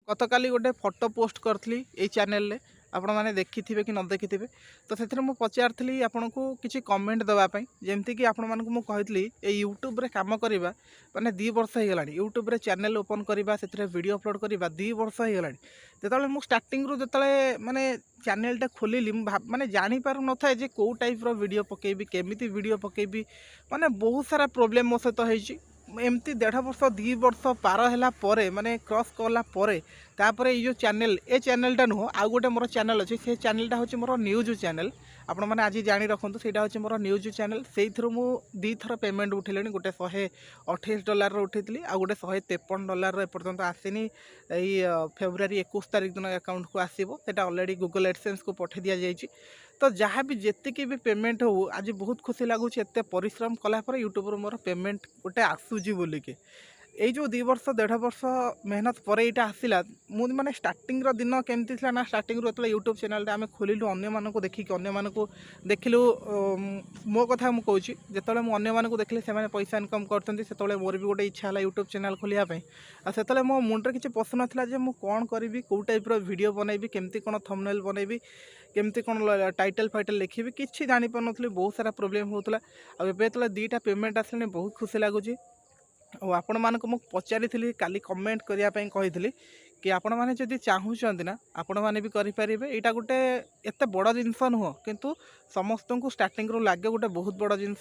गतकाली गोटे photo post करी ये चैनल रे आपण मैंने देखी थे कि न देखी थे तो से मुझे पचारि आपन को किसी कमेंट देवाई जमती कि आपण मानक मुझे कहली ये यूट्यूब रे काम करवा माने 2 वर्ष हो गला यूट्यूब रे चैनल ओपन करवा से वीडियो अपलोड करवा 2 वर्ष हो गला जो मुझे स्टार्टिंग रू जो माने चैनल खोलिली माने जानी पार न था जे कौ टाइप रो वीडियो पकेबी केमिति वीडियो पकेबी माने बहुत सारा प्रॉब्लम मो सहित होइछि एमती 1.5 वर्ष 2 वर्ष पार है पर माने क्रॉस कला तापर ये जो चैनल ए चैनलटा नुह आउ गोटे मोर चैनल अच्छे से चैनलटा हूँ मोर न्यूज चैनल आपण मैंने आज जानी रखुँ से मोर न्यूज चैनल से मुझे 2 थर पेमेंट उठे गोटे $128 उठे आ गोटे $153 एपर्तंत आसनी फेब्रुआरी 21 तारीख दिन अकाउंट को आसो से अलरेडी गूगल एडसेंस को पठे दि जाइए तो जहाँ भी जीक भी पेमेंट हो आज बहुत खुशी लगुच एत परिश्रम कलापर यूट्यूब मोर पेमेंट गोटे आसूजी बोलिके ये जो 2 वर्ष 1.5 वर्ष मेहनत पर यहाँ आसला मुझे मैंने स्टार्टिंग दिन केमती ना स्टार्टिंग जो यूट्यूब चैनल आम खोलू अन्य देखिक अन्य देखिलु मो कथा मुझे कहूँ जो अन्य देखिले से पैसा इनकम करते मोर भी गोटे इच्छा है यूट्यूब चैनल खोलियापी से मो मुंडे किसी पशु नाला मुझे कौन करी कौ टाइप वीडियो बनैबी केमती कौन थंबनेल बनैबी केमती कौन टाइटल फाइटल लिखी किसी जापार नी बहुत सारा प्रोब्लेम होता है 2टा पेमेंट आसने बहुत खुशी लगुच और आपण मानक मुझे पचारि काली कमेंट करने कही कि आपण मैंने जदि चाहूँगी ना आपण मैंने भी करें यहाँ गोटे एत बड़ जिनस नुह किंतु समस्त को स्टार्टिंग रू लगे गोटे बहुत बड़ जिनस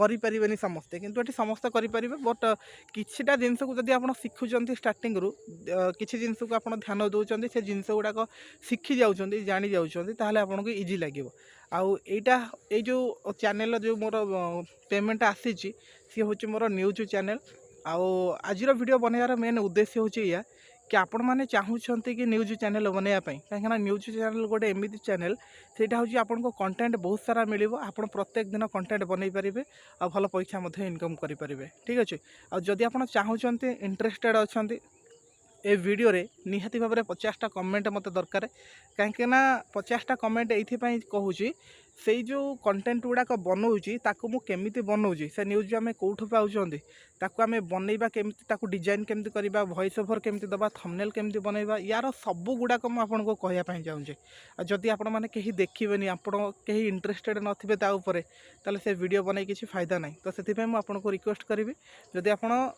करें समस्ते किंतु ये समस्त करें बट किछिटा जिनस को जब आप शिखुंट स्टार्टिंग रू किसी जिनस को आप ध्यान दौरान से जिनस गुड़ाक शिखी जाऊँच जाणी जाऊँच आपको इजी लगे आउ ये जो चैनल जो मोर पेमेंट आसी सी हूँ मोर न्यूज चैनल आउ आज वीडियो बनैबार मेन उद्देश्य हूँ या कि आपण मैंने चाहूँगी कि न्यूज चैनल बनवाई कहीं न्यूज चैनल गोटे एमती चैनल से आपन को कंटेंट बहुत सारा मिल आप प्रत्येक दिन कंटेंट बनई पारे आ भल पैसा इनकम करें ठीक अच्छे आदि आप चाहूँगी इंटरेस्टेड अच्छा ए वीडियो रे निहाती भाव में 50टा कमेंट मत दरकार कहीं 50टा कमेंट ये कहूँ से जो कंटेंट गुड़ाक बनाऊँगी केमिति बनाऊँगी से न्यूज आम कौटू पाँच ताकू आम बनइबा केमिति ताकू डिजाइन केमिति करबा वॉइस ओवर केमिति दबा थंबनेल केमिति बनइबा यार सब गुड़ाक मुझे आपको कहवाई चाहूँगी जदि आपण मैंने कहीं देखिए आपण कहीं इंटरेस्टेड नथिबे ता उपरे ताले से वीडियो बनई किसी फायदा नहीं तो से मुझे रिक्वेस्ट करी जदि आपण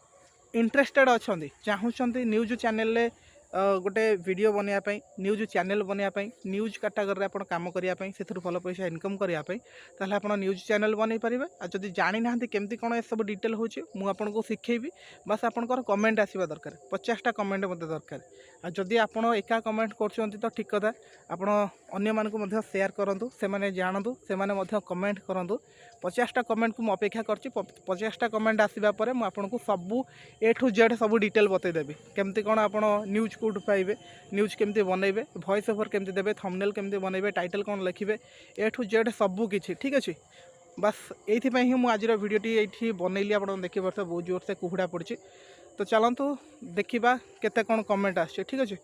इंटरेस्टेड अच्छा चाहूँगी न्यूज चैनल रे गोटे वीडियो बनवाई न्यूज चैनल बनवाई न्यूज कैटेगरी आप काम करने से भल पैसा इनकम करने आप न्यूज चैनल बनई पारे जदि जानी ना केमती कौन सब डिटेल हो मुझे शिखेबी बस आपंकर कमेंट आसवा दरकार 50टा कमेंट मत दरकार जदि आप एका कमेंट कर तो ठीक कथा आपण अन्य मानक शेयर करूँ से जानतु से कमेंट करूँ 50टा कमेंट को अपेक्षा कर 50टा कमेंट आसवा पर मुझे सबू A to Z सब डिटेल बतईदेवी केमती कौन आप न्यूज कौट पाइबे न्यूज केमती बनइबे वॉइस ओवर केमती देबे थंबनेल केमती बनइबे टाइटल कौन लिखिबे A to Z सबू किछि ठीक अच्छे बस ये ही मुझे आज वीडियोटी ये बनइली आप देखिए बहुत जोर से कुहुड़ा पड़ी तो चलतु देखा केते कौन कमेंट आछे ठीक अच्छे।